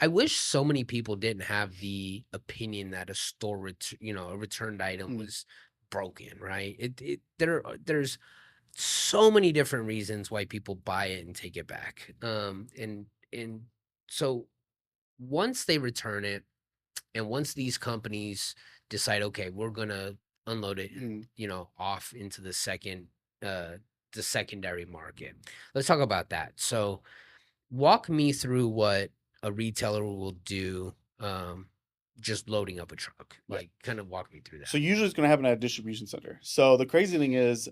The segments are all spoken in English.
I wish so many people didn't have the opinion that a returned item Mm, was broken, right? There's so many different reasons why people buy it and take it back. And so once they return it, and once these companies decide, okay, we're gonna unload it, mm. off into uh, the secondary market. Let's talk about that. So walk me through what a retailer will do, just loading up a truck. Yeah. Like, kind of walk me through So that. usually it's going to happen at a distribution center. So the crazy thing is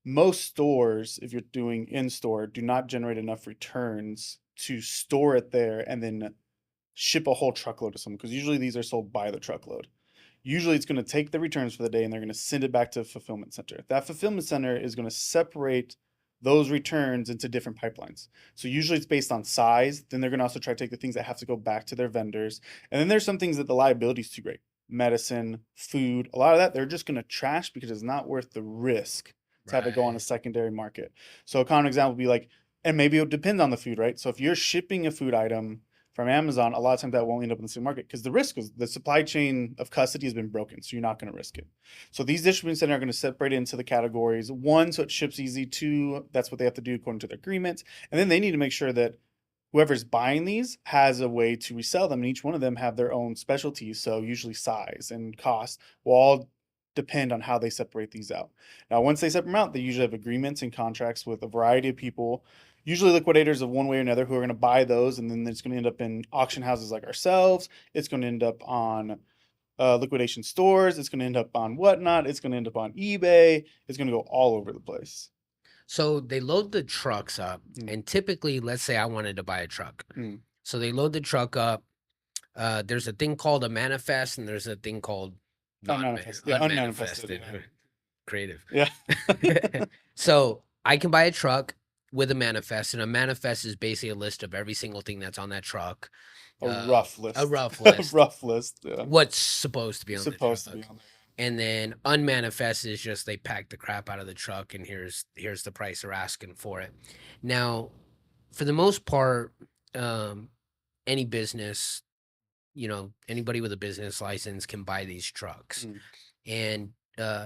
most stores, if you're doing in store, do not generate enough returns to store it there and then ship a whole truckload to someone because usually these are sold by the truckload. Usually it's going to take the returns for the day and they're going to send it back to a fulfillment center. That fulfillment center is going to separate those returns into different pipelines. So usually it's based on size. Then they're going to also try to take the things that have to go back to their vendors. And then there's some things that the liability is too great. Medicine, food, a lot of that they're just going to trash because it's not worth the risk to have it go on a Right. secondary market. So a common example would be like, and maybe it would depend on the food, right? So if you're shipping a food item from Amazon, a lot of times that won't end up in the same market because the risk is the supply chain of custody has been broken. So you're not going to risk it. So these distribution centers are going to separate it into the categories. One, so it ships easy. Two, that's what they have to do according to their agreements. And then they need to make sure that whoever's buying these has a way to resell them. And each one of them have their own specialties. So usually size and cost will all depend on how they separate these out. Now, once they separate them out, they usually have agreements and contracts with a variety of people, usually liquidators of one way or another, who are going to buy those. And then it's going to end up in auction houses like ourselves. It's going to end up on liquidation stores. It's going to end up on Whatnot. It's going to end up on eBay. It's going to go all over the place. So they load the trucks up, Mm, and typically, let's say I wanted to buy a truck. mm. So they load the truck up. There's a thing called a manifest, and there's a thing called Unmanifested. Yeah, unmanifested. unmanifested. Creative. Yeah. So I can buy a truck with a manifest, and a manifest is basically a list of every single thing that's on that truck. A rough A list. rough A list, rough list. Yeah. what's supposed to be on the Supposed to be truck. on And then unmanifest is just they pack the crap out of the truck, and here's the price they're asking for it. Now, for the most part, um, any business, anybody with a business license can buy these trucks, there. Mm,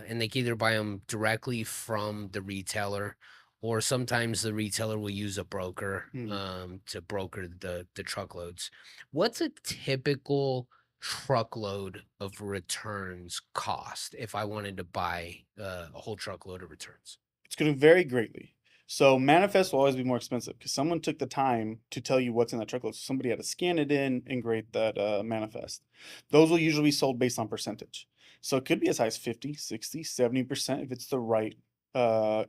and they can either buy them directly from the retailer, or sometimes the retailer will use a broker, mm. to broker the truckloads. What's a typical truckload of returns cost if I wanted to buy a whole truckload of returns? It's going to vary greatly. So manifest will always be more expensive because someone took the time to tell you what's in that truckload. So somebody had to scan it in and grade that manifest. Those will usually be sold based on percentage. So it could be as high as 50, 60, 70% if it's the right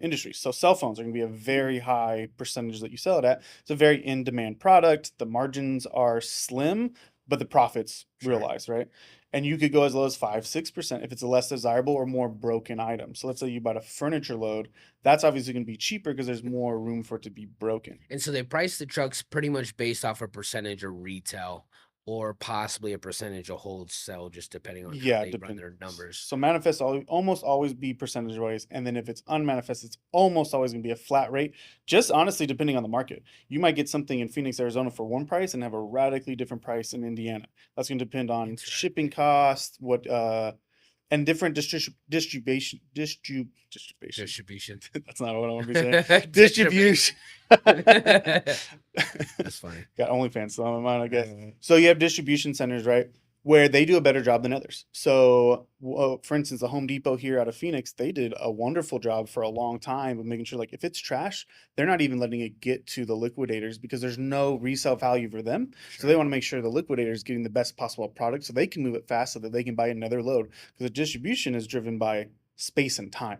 industry. So cell phones are going to be a very high percentage that you sell it at. It's a very in-demand product. The margins are slim, but the profits Sure. realized, right? And you could go as low as 5, 6% if it's a less desirable or more broken item. So let's say you bought a furniture load, that's obviously going to be cheaper because there's more room for it to be broken. And so they price the trucks pretty much based off a percentage of retail, or possibly a percentage of wholesale, just depending on how Yeah, it they run depends. their numbers. So manifest almost always be percentage wise, and then if it's unmanifest, it's almost always going to be a flat rate. Just honestly, depending on the market, you might get something in Phoenix, Arizona for one price and have a radically different price in Indiana. That's going to depend on shipping Interesting. costs, what and different distribution. Distribution. That's not what I want to be saying. Distribution. Distribution. That's funny. Got OnlyFans still on my mind, I guess. Uh, So you have distribution centers, right, where they do a better job than others. So, for instance, the Home Depot here out of Phoenix, they did a wonderful job for a long time of making sure, like, if it's trash, they're not even letting it get to the liquidators because there's no resale value for them. So they Sure. want to make sure the liquidator is getting the best possible product so they can move it fast so that they can buy another load because the distribution is driven by space and time.